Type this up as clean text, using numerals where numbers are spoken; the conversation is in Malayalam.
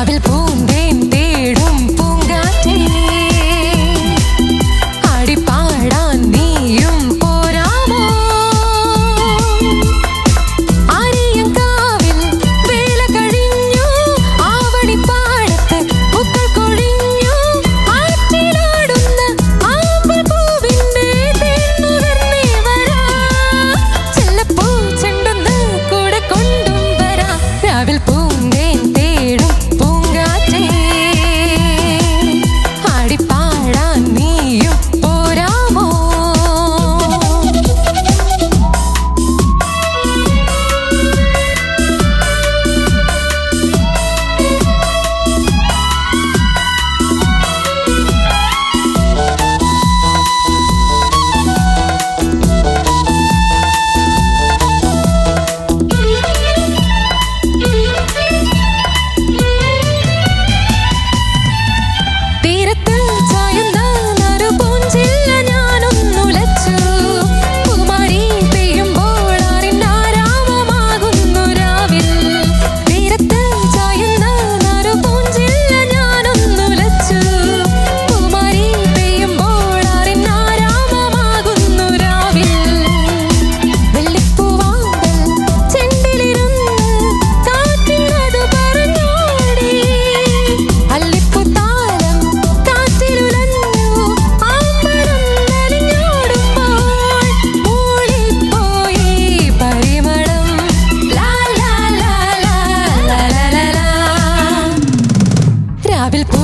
രാവിൽ പൂന്തേൻ തേടും പൂങ്കാറ്റേ ആടിപ്പാടാൻ നീയും പോരാമോ ആര്യങ്കാവിൽ വേല കഴിഞ്ഞു ആവണിപ്പാടത്ത് പൂക്കൾ കൊഴിഞ്ഞു ആറ്റിലാടുന്ന ആമ്പൽ പൂവിന്റെ തേന്നുകർന്നേ വരാ ചെല്ലപ്പൂ ചെണ്ടൊന്ന് കൂടെ കൊണ്ടും വരാ രാവിൽ പൂന്തേൻ തേടും പൂങ്കാറ്റേ ആടിപ്പാടാൻ നീയും പോരാമോ തീരത്ത് ചായുന്ന നറുപൂഞ്ചില്ല ഞാനൊന്നുലച്ചു പൂമാരി പെയ്യുമ്പോൾ ആരാമമാകുന്നു രാവിൽ തീരത്ത് ചായുന്ന നറുപൂഞ്ചില്ല ഞാനൊന്നുലച്ചു പൂമാരി പെയ്യുമ്പോൾ ആരാമമാകുന്നു രാവിൽ വെള്ളിപ്പൂവാമ്പൽ ചെണ്ടിലിരുന്ന് കാറ്റിനതു പറഞ്ഞോടി അല്ലിപ്പൂത്താലം കാറ്റിലുലഞ്ഞു ആമ്പലും നലിഞ്ഞോടുമ്പോൾ മൂളിപ്പോയി പരിമളം ലാ ലാ ലാ ലാ ലാ ലാ ലാ രാവിൽ പൂ